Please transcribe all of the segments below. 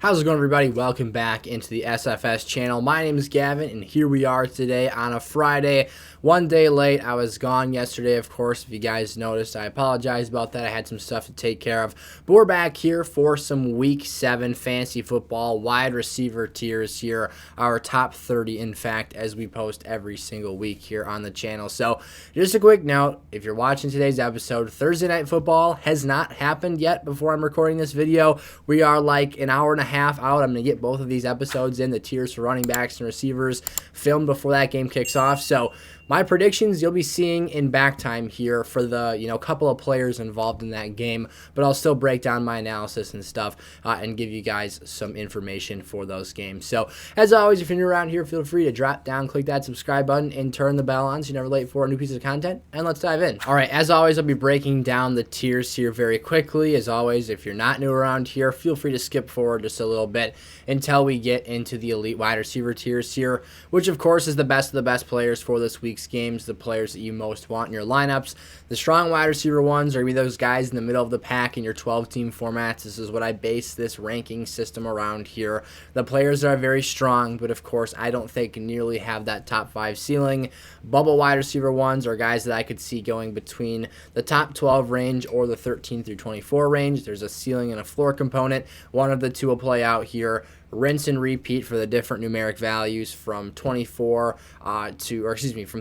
How's it going, everybody? Welcome back into the SFS channel. My name is Gavin, and here we are today on a Friday. One day late. I was gone yesterday, of course. If you guys noticed, I apologize about that. I had some stuff to take care of. But we're back here for some Week 7 fantasy football wide receiver tiers here. Our top 30, in fact, as we post every single week here on the channel. So just a quick note, if you're watching today's episode, Thursday Night Football has not happened yet before I'm recording this video. We are like an hour and a half out. I'm going to get both of these episodes in, the tiers for running backs and receivers, filmed before that game kicks off. So my predictions you'll be seeing in back time here for the couple of players involved in that game, but I'll still break down my analysis and stuff and give you guys some information for those games. So as always, if you're new around here, feel free to drop down, click that subscribe button, and turn the bell on so you're never late for a new piece of content. And let's dive in. All right, as always, I'll be breaking down the tiers here very quickly. As always, if you're not new around here, feel free to skip forward just a little bit until we get into the elite wide receiver tiers here, which of course is the best of the best players for this week's games, the players that you most want in your lineups. The strong wide receiver ones are going to be those guys in the middle of the pack in your 12-team formats. This is what I base this ranking system around here. The players that are very strong, but of course I don't think nearly have that top 5 ceiling. Bubble wide receiver ones are guys that I could see going between the top 12 range or the 13 through 24 range. There's a ceiling and a floor component. One of the two will play out here. Rinse and repeat for the different numeric values from from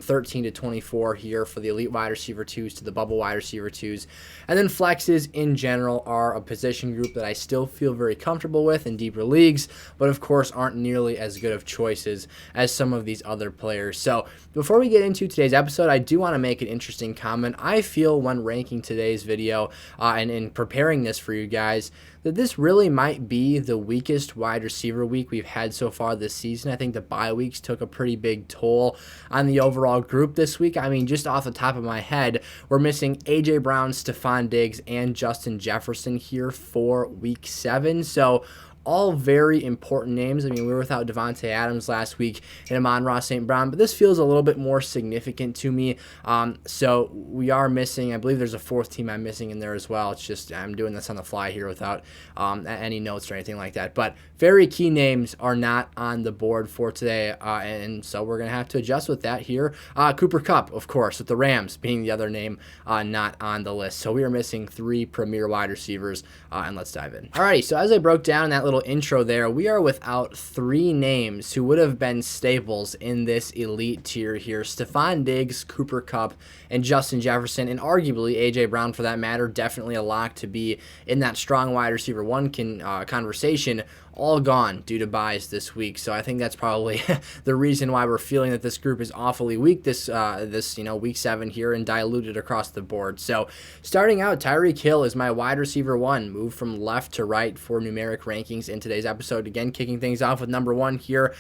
13 to 24 here for the elite wide receiver 2s to the bubble wide receiver 2s. And then flexes in general are a position group that I still feel very comfortable with in deeper leagues, but of course aren't nearly as good of choices as some of these other players. So before we get into today's episode, I do want to make an interesting comment. I feel when ranking today's video and in preparing this for you guys, that this really might be the weakest wide receiver week we've had so far this season. I think the bye weeks took a pretty big toll on the overall group this week. I mean, just off the top of my head, we're missing A.J. Brown, Stephon Diggs, and Justin Jefferson here for Week 7. So all very important names. I mean, we were without Davante Adams last week and Amon-Ra St. Brown, but this feels a little bit more significant to me. So we are missing, I believe there's a fourth team I'm missing in there as well. It's just I'm doing this on the fly here without any notes or anything like that. But very key names are not on the board for today, and so we're going to have to adjust with that here. Cooper Kupp, of course, with the Rams being the other name not on the list. So we are missing 3 premier wide receivers, and let's dive in. Alrighty, so as I broke down that little intro there, we are without 3 names who would have been staples in this elite tier here. Stephon Diggs, Cooper Kupp, and Justin Jefferson, and arguably A.J. Brown for that matter, definitely a lock to be in that strong wide receiver 1 conversation, all gone due to buys this week. So I think that's probably the reason why we're feeling that this group is awfully weak this week 7 here and diluted across the board. So starting out, Tyreek Hill is my wide receiver 1, moved from left to right for numeric rankings in today's episode. Again, kicking things off with number 1 here.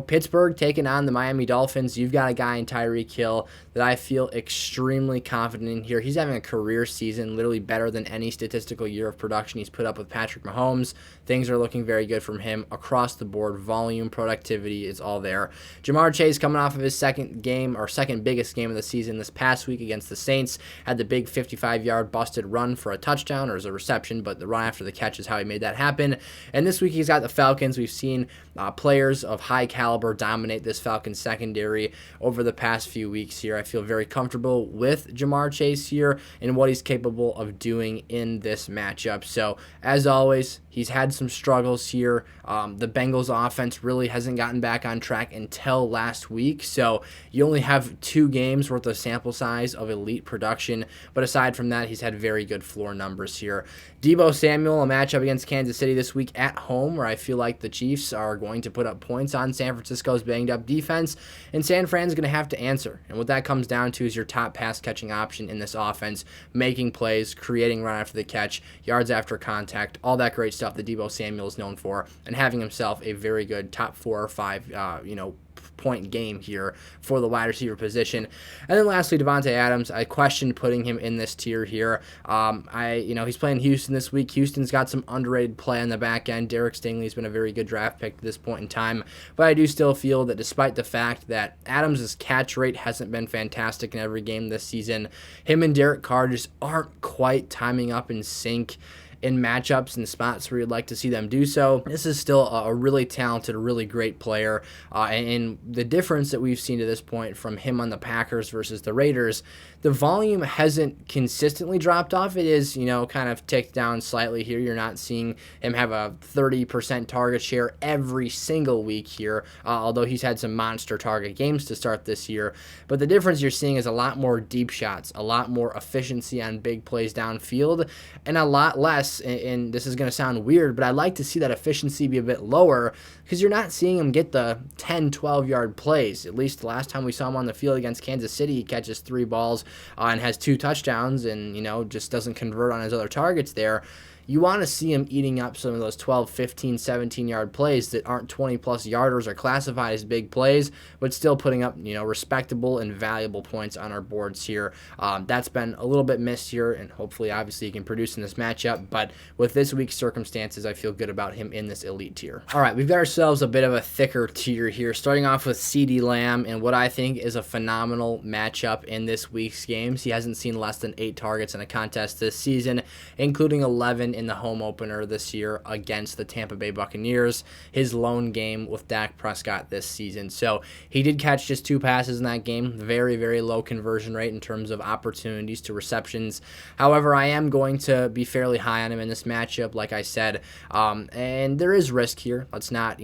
Pittsburgh taking on the Miami Dolphins. You've got a guy in Tyreek Hill that I feel extremely confident in here. He's having a career season, literally better than any statistical year of production he's put up with Patrick Mahomes. Things are looking very good from him across the board. Volume, productivity is all there. Jamar Chase coming off of his second biggest game of the season this past week against the Saints. Had the big 55-yard busted run for a touchdown, or as a reception, but the run after the catch is how he made that happen. And this week he's got the Falcons. We've seen players of high caliber dominate this Falcons secondary over the past few weeks here. I feel very comfortable with Jamar Chase here and what he's capable of doing in this matchup. So as always, he's had some struggles here. The Bengals offense really hasn't gotten back on track until last week. So you only have 2 games worth of sample size of elite production. But aside from that, he's had very good floor numbers here. Deebo Samuel, a matchup against Kansas City this week at home, where I feel like the Chiefs are going to put up points on San Francisco's banged up defense, and San Fran's going to have to answer. And what that comes down to is your top pass catching option in this offense, making plays, creating run after the catch, yards after contact, all that great stuff that Deebo Samuel is known for, and having himself a very good top 4 or 5 point game here for the wide receiver position. And then lastly, Davante Adams. I questioned putting him in this tier here. He's playing Houston this week. Houston's got some underrated play on the back end. Derek Stingley's been a very good draft pick to this point in time, but I do still feel that despite the fact that Adams' catch rate hasn't been fantastic in every game this season, him and Derek Carr just aren't quite timing up in sync. in matchups and spots where you'd like to see them do so. This is still a really talented, really great player. And the difference that we've seen to this point from him on the Packers versus the Raiders, the volume hasn't consistently dropped off. It is, kind of ticked down slightly here. You're not seeing him have a 30% target share every single week here, although he's had some monster target games to start this year. But the difference you're seeing is a lot more deep shots, a lot more efficiency on big plays downfield, and a lot less, and this is going to sound weird, but I'd like to see that efficiency be a bit lower because you're not seeing him get the 10, 12-yard plays. At least the last time we saw him on the field against Kansas City, he catches 3 balls and has 2 touchdowns and, just doesn't convert on his other targets there. You want to see him eating up some of those 12, 15, 17-yard plays that aren't 20-plus yarders or classified as big plays, but still putting up, respectable and valuable points on our boards here. That's been a little bit missed here, and hopefully, obviously, he can produce in this matchup. But with this week's circumstances, I feel good about him in this elite tier. All right, we've got ourselves a bit of a thicker tier here, starting off with CeeDee Lamb and what I think is a phenomenal matchup in this week's games. He hasn't seen less than 8 targets in a contest this season, including 11 in the home opener this year against the Tampa Bay Buccaneers, his lone game with Dak Prescott this season. So he did catch just 2 passes in that game, very, very low conversion rate in terms of opportunities to receptions. However, I am going to be fairly high on him in this matchup, like I said, and there is risk here. Let's not,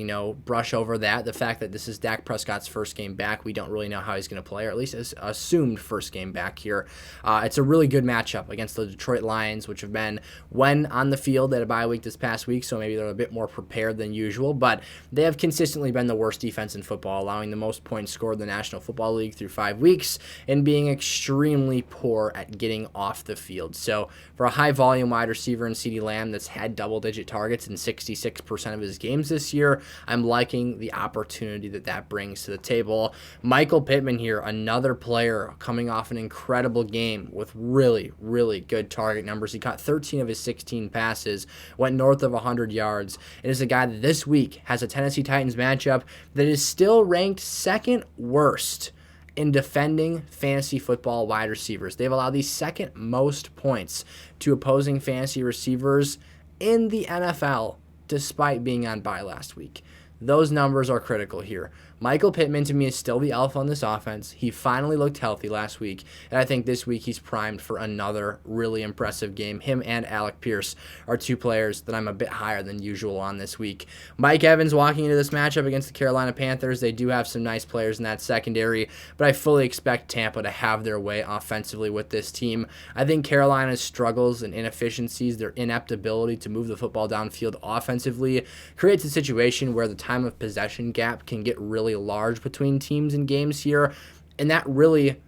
brush over that. The fact that this is Dak Prescott's first game back, we don't really know how he's going to play, or at least his assumed first game back here. It's a really good matchup against the Detroit Lions, which have been, when on the field at a bye week this past week, so maybe they're a bit more prepared than usual, but they have consistently been the worst defense in football, allowing the most points scored in the National Football League through 5 weeks and being extremely poor at getting off the field. So for a high-volume wide receiver in CeeDee Lamb that's had double-digit targets in 66% of his games this year, I'm liking the opportunity that brings to the table. Michael Pittman here, another player coming off an incredible game with really, really good target numbers. He caught 13 of his 16 passes, went north of 100 yards, and is a guy that this week has a Tennessee Titans matchup that is still ranked second worst in defending fantasy football wide receivers. They've allowed the second most points to opposing fantasy receivers in the NFL, despite being on bye last week. Those numbers are critical here. Michael Pittman, to me, is still the alpha on this offense. He finally looked healthy last week, and I think this week he's primed for another really impressive game. Him and Alec Pierce are 2 players that I'm a bit higher than usual on this week. Mike Evans walking into this matchup against the Carolina Panthers. They do have some nice players in that secondary, but I fully expect Tampa to have their way offensively with this team. I think Carolina's struggles and inefficiencies, their inept ability to move the football downfield offensively, creates a situation where the time of possession gap can get really large between teams and games here, and that really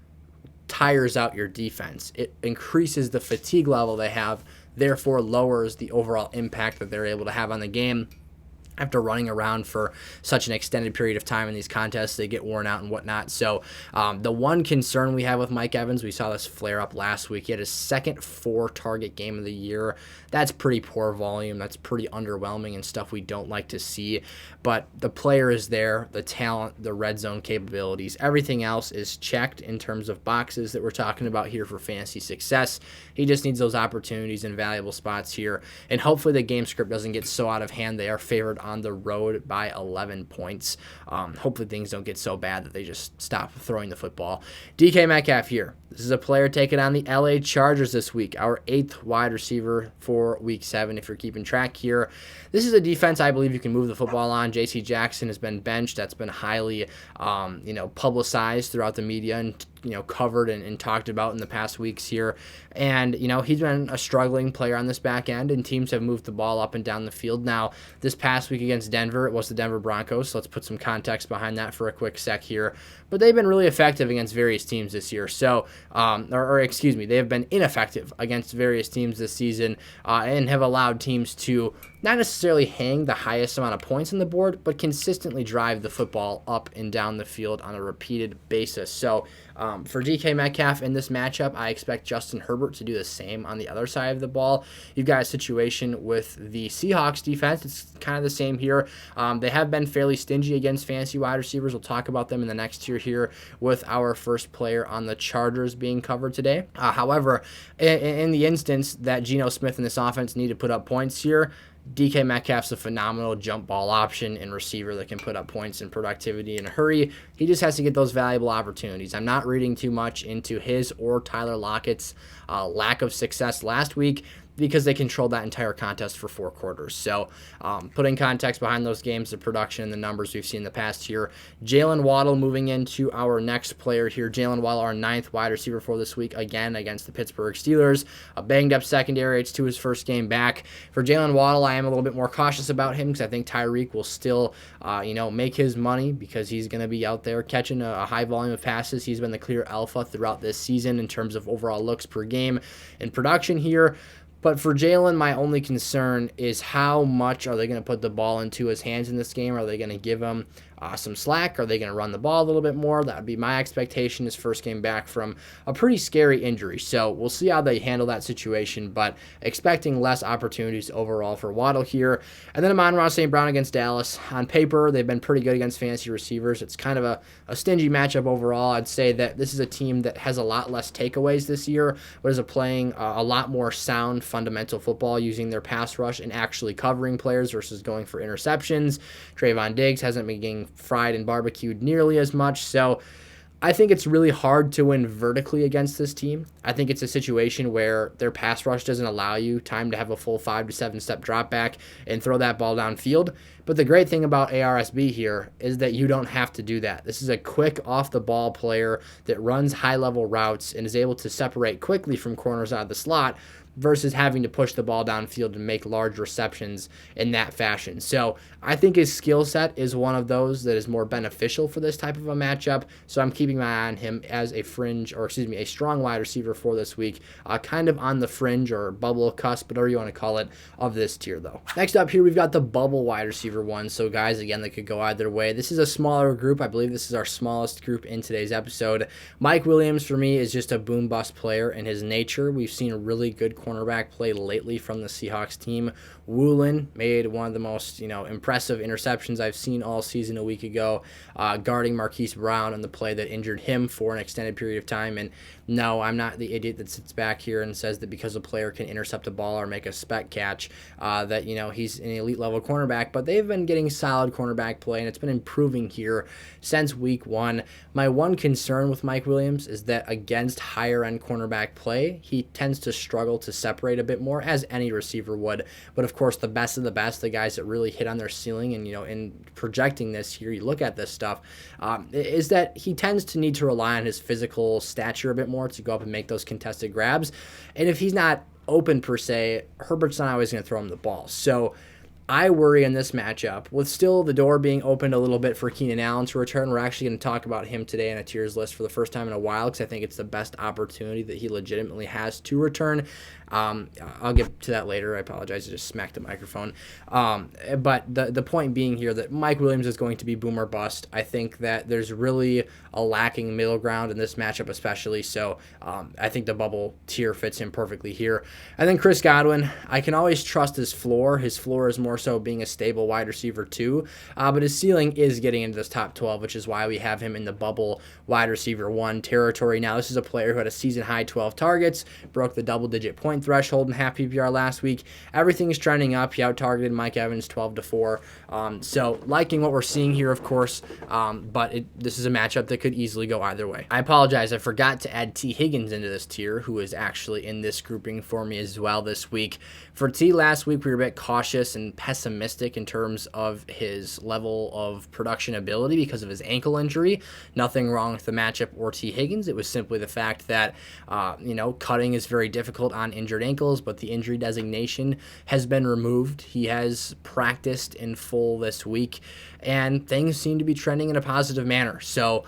tires out your defense. It increases the fatigue level they have, therefore lowers the overall impact that they're able to have on the game. After running around for such an extended period of time in these contests, they get worn out and whatnot. So the one concern we have with Mike Evans, we saw this flare up last week. He had his second 4-target game of the year. That's pretty poor volume. That's pretty underwhelming and stuff we don't like to see. But the player is there, the talent, the red zone capabilities, everything else is checked in terms of boxes that we're talking about here for fantasy success. He just needs those opportunities and valuable spots here. And hopefully the game script doesn't get so out of hand. They are favored on the road by 11 points. Hopefully things don't get so bad that they just stop throwing the football. DK Metcalf here. This is a player taking on the LA Chargers this week, our 8th wide receiver for Week 7, if you're keeping track here. This is a defense I believe you can move the football on. J.C. Jackson has been benched. That's been highly publicized throughout the media and covered and talked about in the past weeks here. And, he's been a struggling player on this back end, and teams have moved the ball up and down the field. Now, this past week against Denver, it was the Denver Broncos, so let's put some context behind that for a quick sec here. But they've been really effective against various teams this year. So, they have been ineffective against various teams this season and have allowed teams to not necessarily hang the highest amount of points on the board, but consistently drive the football up and down the field on a repeated basis. So for DK Metcalf in this matchup, I expect Justin Herbert to do the same on the other side of the ball. You've got a situation with the Seahawks defense. It's kind of the same here. They have been fairly stingy against fantasy wide receivers. We'll talk about them in the next tier here with our first player on the Chargers being covered today. However, in the instance that Geno Smith and this offense need to put up points here, DK Metcalf's a phenomenal jump ball option and receiver that can put up points and productivity in a hurry. He just has to get those valuable opportunities. I'm not reading too much into his or Tyler Lockett's lack of success last week, because they controlled that entire contest for 4 quarters. So putting context behind those games, the production and the numbers we've seen in the past here. Jalen Waddle moving into our next player here. Jalen Waddle, our 9th wide receiver for this week, again against the Pittsburgh Steelers. A banged up secondary. It's to his first game back. For Jalen Waddle, I am a little bit more cautious about him because I think Tyreek will still make his money because he's going to be out there catching a high volume of passes. He's been the clear alpha throughout this season in terms of overall looks per game and production here. But for Jalen, my only concern is how much are they going to put the ball into his hands in this game? Are they going to give him some slack? Are they going to run the ball a little bit more? That would be my expectation his first game back from a pretty scary injury. So we'll see how they handle that situation, but expecting less opportunities overall for Waddle here. And then Amon-Ra St. Brown against Dallas. On paper, they've been pretty good against fantasy receivers. It's kind of a stingy matchup overall. I'd say that this is a team that has a lot less takeaways this year, but is playing a lot more sound fundamental football using their pass rush and actually covering players versus going for interceptions. Trayvon Diggs hasn't been getting fried and barbecued nearly as much. So I think it's really hard to win vertically against this team. I think it's a situation where their pass rush doesn't allow you time to have a full 5 to 7 step drop back and throw that ball downfield. But the great thing about ARSB here is that you don't have to do that. This is a quick off the ball player that runs high level routes and is able to separate quickly from corners out of the slot versus having to push the ball downfield and make large receptions in that fashion. So I think his skill set is one of those that is more beneficial for this type of a matchup. So I'm keeping my eye on him as a a strong wide receiver for this week, kind of on the fringe or bubble cusp, whatever you want to call it, of this tier though. Next up here, we've got the bubble wide receiver one. So guys, again, they could go either way. This is a smaller group. I believe this is our smallest group in today's episode. Mike Williams for me is just a boom bust player in his nature. We've seen a really good cornerback play lately from the Seahawks team. Woolen made one of the most impressive interceptions I've seen all season a week ago, guarding Marquise Brown on the play that injured him for an extended period of time. And no, I'm not the idiot that sits back here and says that because a player can intercept a ball or make a spec catch that he's an elite level cornerback, but they've been getting solid cornerback play and it's been improving here since week 1. My one concern with Mike Williams is that against higher end cornerback play, he tends to struggle to separate a bit more, as any receiver would. But of course, the best of the best, the guys that really hit on their ceiling, and in projecting this here, you look at this stuff, is that he tends to need to rely on his physical stature a bit more to go up and make those contested grabs. And if he's not open per se, Herbert's not always going to throw him the ball. So I worry in this matchup, with still the door being opened a little bit for Keenan Allen to return. We're actually going to talk about him today in a tiers list for the first time in a while because I think it's the best opportunity that he legitimately has to return. I'll get to that later. I apologize. I just smacked the microphone. But the point being here that Mike Williams is going to be boom or bust. I think that there's really a lacking middle ground in this matchup especially. So I think the bubble tier fits him perfectly here. And then Chris Godwin, I can always trust his floor. His floor is more so being a stable wide receiver too. But his ceiling is getting into this top 12, which is why we have him in the bubble wide receiver 1 territory. Now, this is a player who had a season high 12 targets, broke the double-digit point threshold in half PPR last week. Everything is trending up. He out-targeted Mike Evans 12-4. So liking what we're seeing here, of course, but this is a matchup that could easily go either way. I apologize. I forgot to add T. Higgins into this tier, who is actually in this grouping for me as well this week. For T, last week we were a bit cautious and pessimistic in terms of his level of production ability because of his ankle injury. Nothing wrong with the matchup or T. Higgins. It was simply the fact that, cutting is very difficult on injured ankles, but the injury designation has been removed. He has practiced in full this week, and things seem to be trending in a positive manner. So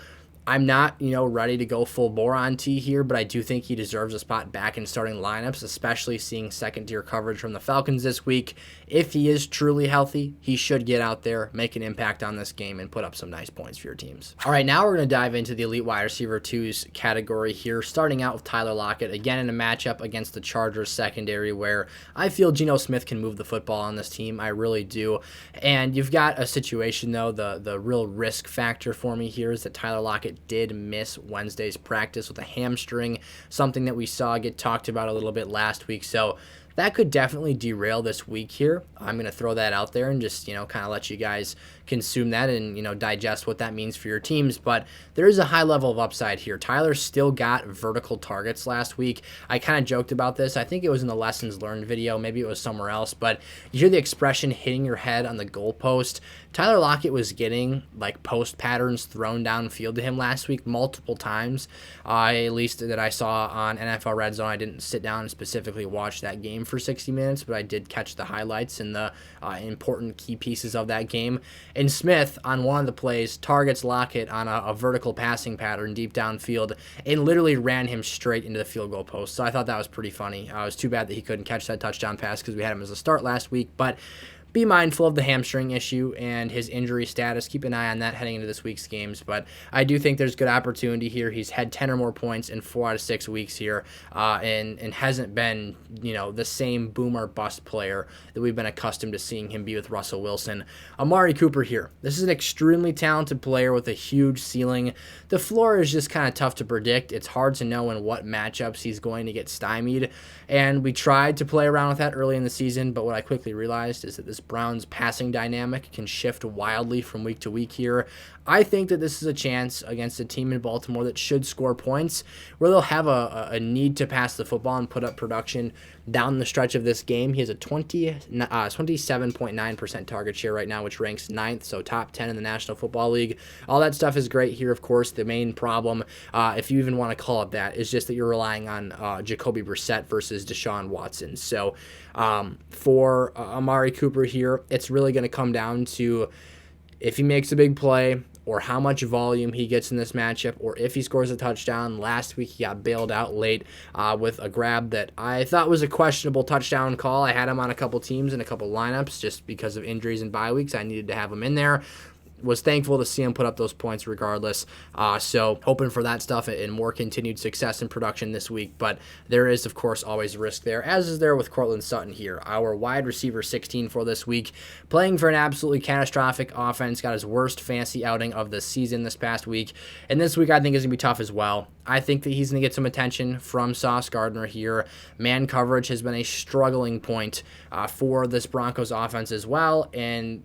I'm not, ready to go full bore on T here, but I do think he deserves a spot back in starting lineups, especially seeing second-tier coverage from the Falcons this week. If he is truly healthy, he should get out there, make an impact on this game, and put up some nice points for your teams. All right, now we're going to dive into the elite wide receiver 2s category here, starting out with Tyler Lockett, again in a matchup against the Chargers secondary where I feel Geno Smith can move the football on this team. I really do. And you've got a situation, though, the real risk factor for me here is that Tyler Lockett did miss Wednesday's practice with a hamstring, something that we saw get talked about a little bit last week. So that could definitely derail this week here. I'm going to throw that out there and just, kind of let you guys consume that and, digest what that means for your teams. But there is a high level of upside here. Tyler still got vertical targets last week. I kind of joked about this. I think it was in the lessons learned video. Maybe it was somewhere else. But you hear the expression hitting your head on the goalpost. Tyler Lockett was getting like post patterns thrown downfield to him last week multiple times, at least that I saw on NFL Red Zone. I didn't sit down and specifically watch that game for 60 minutes, but I did catch the highlights and the important key pieces of that game. And Smith, on one of the plays, targets Lockett on a vertical passing pattern deep downfield and literally ran him straight into the field goal post. So I thought that was pretty funny. It was too bad that he couldn't catch that touchdown pass because we had him as a start last week, but be mindful of the hamstring issue and his injury status. Keep an eye on that heading into this week's games. But I do think there's good opportunity here. He's had 10 or more points in 4 out of 6 weeks here and hasn't been, the same boom or bust player that we've been accustomed to seeing him be with Russell Wilson. Amari Cooper here. This is an extremely talented player with a huge ceiling. The floor is just kind of tough to predict. It's hard to know in what matchups he's going to get stymied. And we tried to play around with that early in the season, but what I quickly realized is that this Browns passing dynamic can shift wildly from week to week here. I think that this is a chance against a team in Baltimore that should score points, where they'll have a need to pass the football and put up production down the stretch of this game. He has a 27.9% target share right now, which ranks 9th, so top 10 in the National Football League. All that stuff is great here, of course. The main problem, if you even want to call it that, is just that you're relying on Jacoby Brissett versus Deshaun Watson. So for Amari Cooper here, it's really going to come down to if he makes a big play, or how much volume he gets in this matchup, or if he scores a touchdown. Last week he got bailed out late with a grab that I thought was a questionable touchdown call. I had him on a couple teams and a couple lineups just because of injuries and bye weeks. I needed to have him in there. Was thankful to see him put up those points regardless. So hoping for that stuff and more continued success in production this week. But there is, of course, always risk there, as is there with Courtland Sutton here, our wide receiver 16 for this week. Playing for an absolutely catastrophic offense, got his worst fantasy outing of the season this past week. And this week I think is going to be tough as well. I think that he's going to get some attention from Sauce Gardner here. Man coverage has been a struggling point for this Broncos offense as well. And,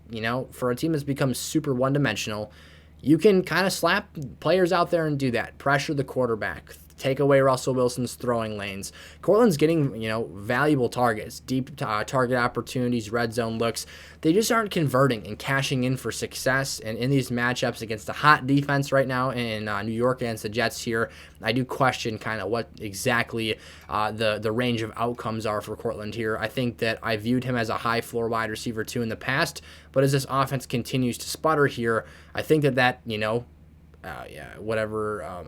for a team that's become super one-dimensional, you can kind of slap players out there and do that. Pressure the quarterback. Take away Russell Wilson's throwing lanes. Courtland's getting, valuable targets, deep target opportunities, red zone looks. They just aren't converting and cashing in for success. And in these matchups against the hot defense right now in New York against the Jets here, I do question kind of what exactly the range of outcomes are for Courtland here. I think that I viewed him as a high floor wide receiver too in the past, but as this offense continues to sputter here, I think that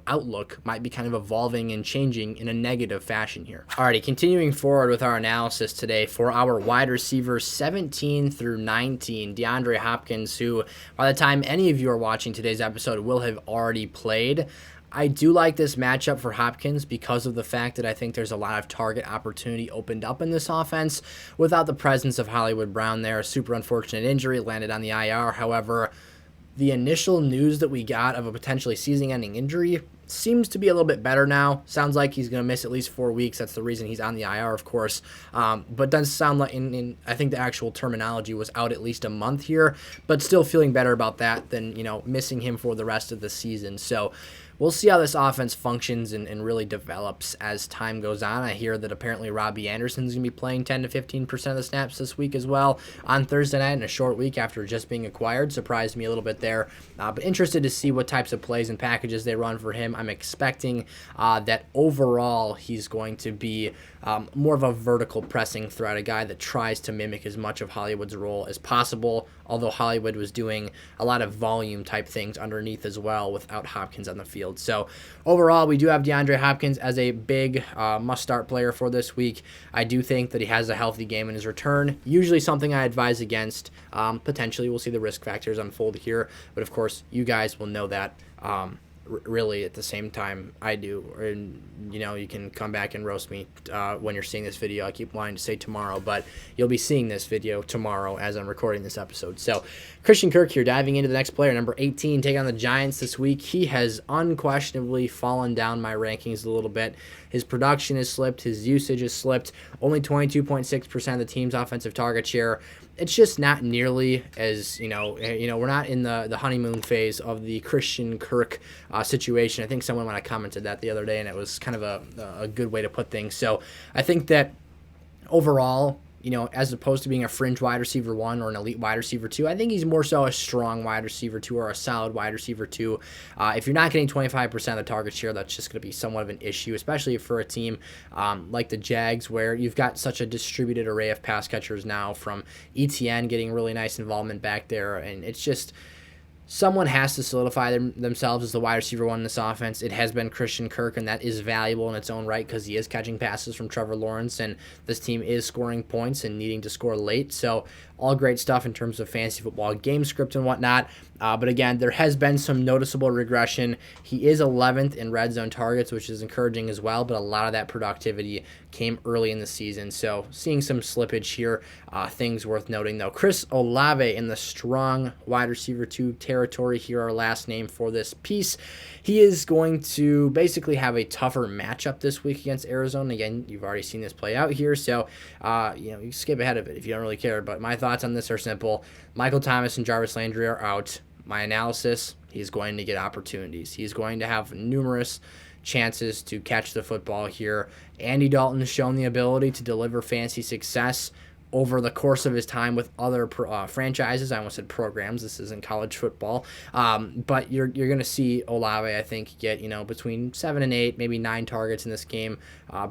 outlook might be kind of evolving and changing in a negative fashion here. Alrighty, continuing forward with our analysis today for our wide receivers 17 through 19, DeAndre Hopkins, who by the time any of you are watching today's episode will have already played. I do like this matchup for Hopkins because of the fact that I think there's a lot of target opportunity opened up in this offense without the presence of Hollywood Brown there. A super unfortunate injury, landed on the IR. However, the initial news that we got of a potentially season-ending injury seems to be a little bit better now. Sounds like he's going to miss at least 4 weeks. That's the reason he's on the IR, of course. But does sound like, I think the actual terminology was out at least a month here, but still feeling better about that than, missing him for the rest of the season. So we'll see how this offense functions and really develops as time goes on. I hear that apparently Robbie Anderson's going to be playing 10 to 15% of the snaps this week as well on Thursday night in a short week after just being acquired. Surprised me a little bit there. But interested to see what types of plays and packages they run for him. I'm expecting that overall he's going to be more of a vertical pressing threat, a guy that tries to mimic as much of Hollywood's role as possible, although Hollywood was doing a lot of volume type things underneath as well without Hopkins on the field. field. So overall, we do have DeAndre Hopkins as a big must-start player for this week. I do think that he has a healthy game in his return, usually something I advise against. Potentially, we'll see the risk factors unfold here, but of course, you guys will know that really at the same time I do. And you can come back and roast me when you're seeing this video. I keep wanting to say tomorrow, but you'll be seeing this video tomorrow as I'm recording this episode. So Christian Kirk here, diving into the next player, number 18, taking on the Giants this week. He has unquestionably fallen down my rankings a little bit. His production has slipped, his usage has slipped, only 22.6% of the team's offensive target share. It's just not nearly as, we're not in the honeymoon phase of the Christian Kirk situation. I think someone when I commented that the other day, and it was kind of a good way to put things. So I think that overall, as opposed to being a fringe wide receiver 1 or an elite wide receiver 2, I think he's more so a strong wide receiver 2 or a solid wide receiver 2. If you're not getting 25% of the target share, that's just going to be somewhat of an issue, especially for a team like the Jags, where you've got such a distributed array of pass catchers now, from ETN getting really nice involvement back there, and it's just someone has to solidify themselves as the wide receiver 1 in this offense. It has been Christian Kirk, and that is valuable in its own right because he is catching passes from Trevor Lawrence, and this team is scoring points and needing to score late. So all great stuff in terms of fantasy football game script and whatnot. But again, there has been some noticeable regression. He is 11th in red zone targets, which is encouraging as well, but a lot of that productivity came early in the season. So seeing some slippage here. Things worth noting, though. Chris Olave in the strong wide receiver 2 territory here, our last name for this piece. He is going to basically have a tougher matchup this week against Arizona. Again, you've already seen this play out here, so you skip ahead of it if you don't really care. But my thoughts on this are simple. Michael Thomas and Jarvis Landry are out. My analysis, he's going to get opportunities. He's going to have numerous chances to catch the football here. Andy Dalton has shown the ability to deliver fantasy success over the course of his time with other franchises. I almost said programs. This isn't college football. But you're going to see Olave, I think, get, between 7 and 8, maybe 9 targets in this game.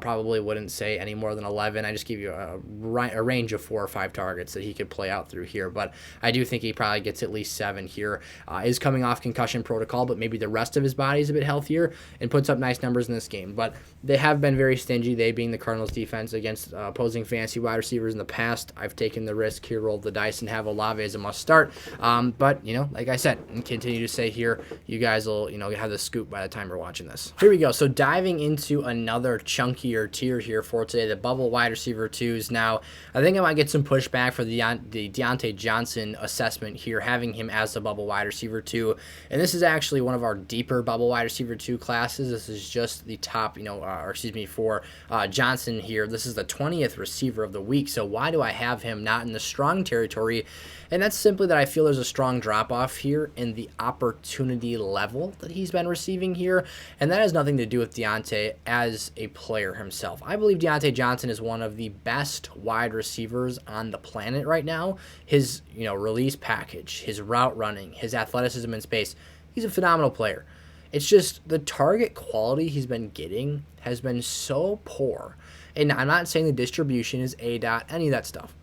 Probably wouldn't say any more than 11. I just give you a range of 4 or 5 targets that he could play out through here. But I do think he probably gets at least 7 here. Is coming off concussion protocol, but maybe the rest of his body is a bit healthier and puts up nice numbers in this game. But they have been very stingy, they being the Cardinals defense, against opposing fantasy wide receivers in the past. I've taken the risk here, rolled the dice, and have Olave as a must start. But, like I said, and continue to say here, you guys will, have the scoop by the time you're watching this. Here we go. So diving into another chunkier tier here for today, the bubble wide receiver 2s. Now, I think I might get some pushback for the Deontay Johnson assessment here, having him as the bubble wide receiver 2. And this is actually one of our deeper bubble wide receiver 2 classes. This is just the top, for Johnson here. This is the 20th receiver of the week. So why do I have him not in the strong territory? And that's simply that I feel there's a strong drop-off here in the opportunity level that he's been receiving here, and that has nothing to do with Deontay as a player himself. I believe Deontay Johnson is one of the best wide receivers on the planet right now. His, release package, his route running, his athleticism in space, he's a phenomenal player. It's just the target quality he's been getting has been so poor. And I'm not saying the distribution is A-dot, any of that stuff.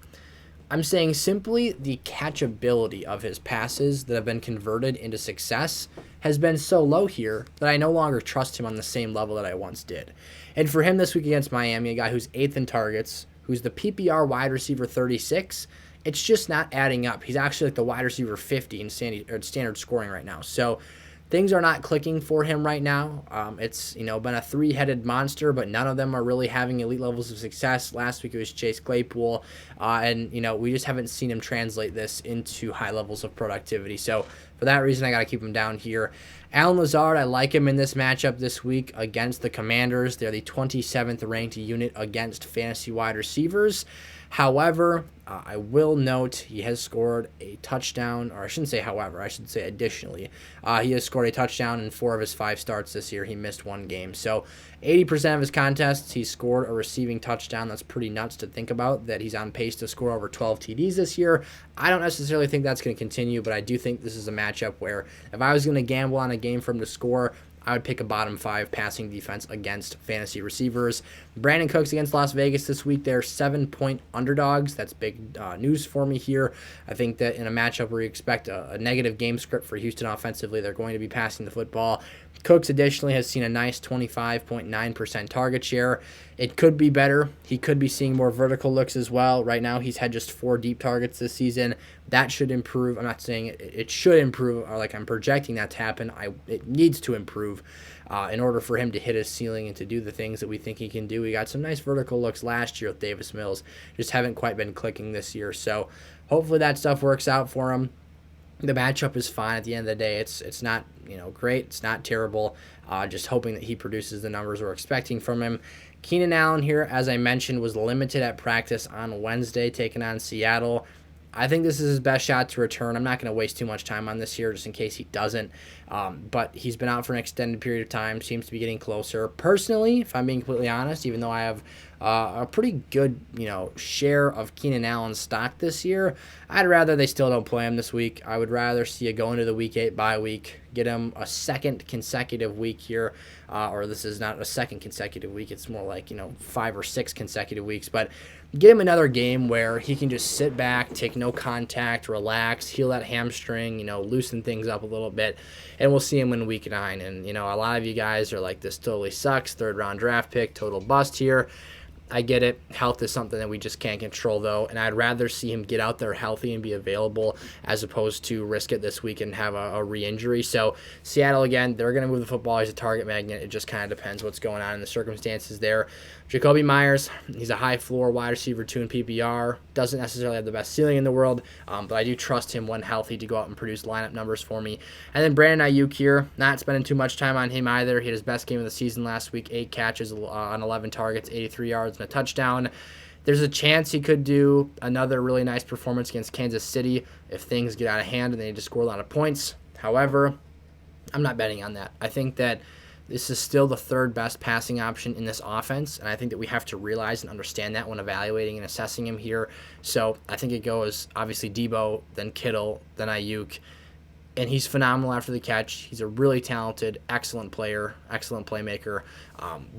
I'm saying simply the catchability of his passes that have been converted into success has been so low here that I no longer trust him on the same level that I once did. And for him this week against Miami, a guy who's 8th in targets, who's the PPR wide receiver 36, it's just not adding up. He's actually like the wide receiver 50 in standard scoring right now. So things are not clicking for him right now. It's been a 3-headed monster, but none of them are really having elite levels of success. Last week it was Chase Claypool, and we just haven't seen him translate this into high levels of productivity. So for that reason, I got to keep him down here. Allen Lazard, I like him in this matchup this week against the Commanders. They're the 27th ranked unit against fantasy wide receivers. However, I will note he has scored a touchdown, or I shouldn't say however, I should say additionally. He has scored a touchdown in 4 of his 5 starts this year. He missed 1 game. So 80% of his contests, he scored a receiving touchdown. That's pretty nuts to think about, that he's on pace to score over 12 TDs this year. I don't necessarily think that's going to continue, but I do think this is a matchup where if I was going to gamble on a game for him to score, I would pick a bottom 5 passing defense against fantasy receivers. Brandon Cooks against Las Vegas this week. They're 7-point underdogs. That's big news for me here. I think that in a matchup where you expect a negative game script for Houston offensively, they're going to be passing the football. Cooks additionally has seen a nice 25.9% target share. It could be better. He could be seeing more vertical looks as well. Right now, he's had just 4 deep targets this season. That should improve. I'm not saying it should improve, or like I'm projecting that to happen. It needs to improve in order for him to hit his ceiling and to do the things that we think he can do. He got some nice vertical looks last year with Davis Mills. Just haven't quite been clicking this year. So hopefully that stuff works out for him. The matchup is fine at the end of the day. It's not great. It's not terrible. Just hoping that he produces the numbers we're expecting from him. Keenan Allen here, as I mentioned, was limited at practice on Wednesday, taking on Seattle. I think this is his best shot to return. I'm not going to waste too much time on this here just in case he doesn't. But he's been out for an extended period of time, seems to be getting closer. Personally, if I'm being completely honest, even though I have a pretty good share of Keenan Allen's stock this year, I'd rather they still don't play him this week. I would rather see you go into the week 8 bye week, get him a second consecutive week here, or this is not a second consecutive week. It's more like 5 or 6 consecutive weeks, but get him another game where he can just sit back, take no contact, relax, heal that hamstring, loosen things up a little bit, and we'll see him in week 9. And, a lot of you guys are like, this totally sucks, 3rd round draft pick, total bust here. I get it. Health is something that we just can't control, though, and I'd rather see him get out there healthy and be available as opposed to risk it this week and have a re-injury. So Seattle, again, they're going to move the football. He's a target magnet. It just kind of depends what's going on in the circumstances there. Jacoby Myers, he's a high-floor wide receiver 2 in PPR. Doesn't necessarily have the best ceiling in the world, but I do trust him when healthy to go out and produce lineup numbers for me. And then Brandon Ayuk here, not spending too much time on him either. He had his best game of the season last week, 8 catches on 11 targets, 83 yards, and a touchdown. There's a chance he could do another really nice performance against Kansas City if things get out of hand and they need to score a lot of points. However, I'm not betting on that. I think that this is still the 3rd best passing option in this offense, and I think that we have to realize and understand that when evaluating and assessing him here. So I think it goes, obviously, Debo, then Kittle, then Ayuk, and he's phenomenal after the catch. He's a really talented, excellent player, excellent playmaker,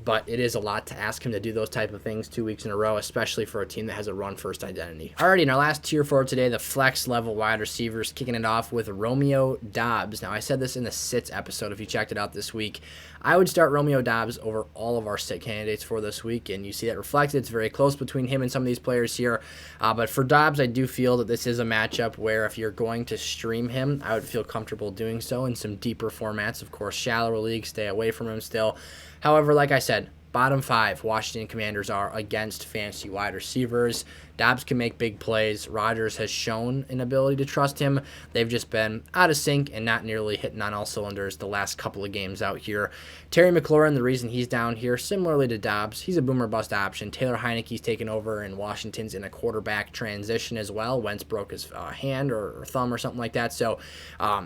but it is a lot to ask him to do those type of things 2 weeks in a row, especially for a team that has a run-first identity. Alrighty, in our last tier for today, the flex-level wide receivers, kicking it off with Romeo Doubs. Now, I said this in the sits episode, if you checked it out this week. I would start Romeo Doubs over all of our sit candidates for this week, and you see that reflected. It's very close between him and some of these players here, but for Doubs, I do feel that this is a matchup where if you're going to stream him, I would feel comfortable doing so in some deeper formats. Of course, shallower leagues, stay away from him still. However, like I said, bottom 5 Washington Commanders are against fantasy wide receivers. Doubs can make big plays. Rodgers has shown an ability to trust him. They've just been out of sync and not nearly hitting on all cylinders the last couple of games out here. Terry McLaurin, the reason he's down here, similarly to Doubs, he's a boomer bust option. Taylor Heineke's taken over, and Washington's in a quarterback transition as well. Wentz broke his hand or thumb or something like that, so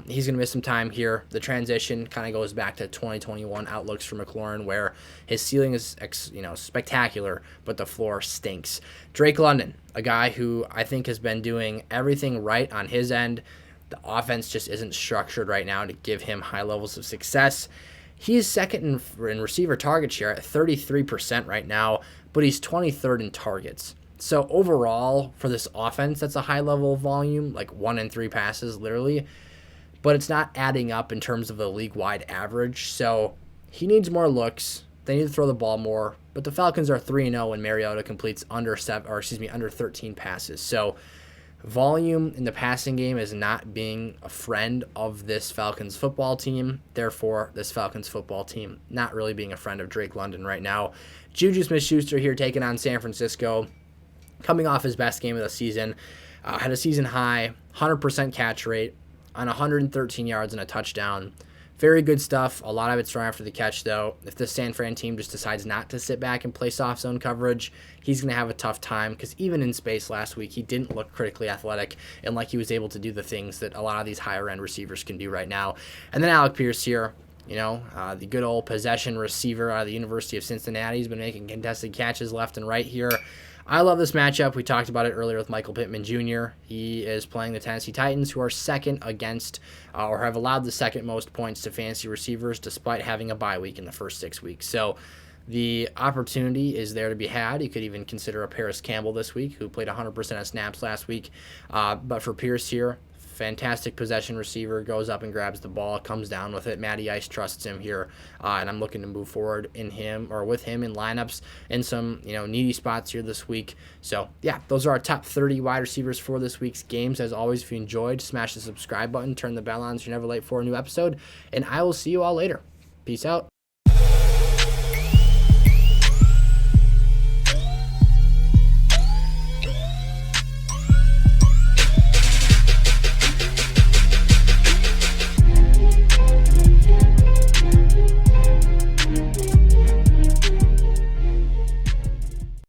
he's going to miss some time here. The transition kind of goes back to 2021 outlooks for McLaurin, where his ceiling is spectacular, but the floor stinks. Drake London, a guy who I think has been doing everything right on his end. The offense just isn't structured right now to give him high levels of success. He is second in receiver target share at 33% right now, but he's 23rd in targets. So overall, for this offense, that's a high level of volume, like 1 in 3 passes, literally. But it's not adding up in terms of the league-wide average. So he needs more looks. They need to throw the ball more. But the Falcons are 3-0 when Mariota completes under 13 passes. So volume in the passing game is not being a friend of this Falcons football team. Therefore, this Falcons football team not really being a friend of Drake London right now. Juju Smith-Schuster here taking on San Francisco. Coming off his best game of the season. Had a season high, 100% catch rate on 113 yards and a touchdown. Very good stuff. A lot of it's right after the catch, though. If this San Fran team just decides not to sit back and play soft zone coverage, he's going to have a tough time because even in space last week, he didn't look critically athletic and like he was able to do the things that a lot of these higher-end receivers can do right now. And then Alec Pierce here, the good old possession receiver out of the University of Cincinnati. He's been making contested catches left and right here. I love this matchup. We talked about it earlier with Michael Pittman Jr. He is playing the Tennessee Titans, who are second against or have allowed the second most points to fantasy receivers despite having a bye week in the first 6 weeks. So the opportunity is there to be had. You could even consider a Paris Campbell this week, who played 100% of snaps last week. But for Pierce here, fantastic possession receiver, goes up and grabs the ball, comes down with it. Matty Ice trusts him here, and I'm looking to move forward in him or with him in lineups in some needy spots here this week. So yeah, those are our top 30 wide receivers for this week's games. As always, if you enjoyed, smash the subscribe button, turn the bell on so you're never late for a new episode, and I will see you all later. Peace out.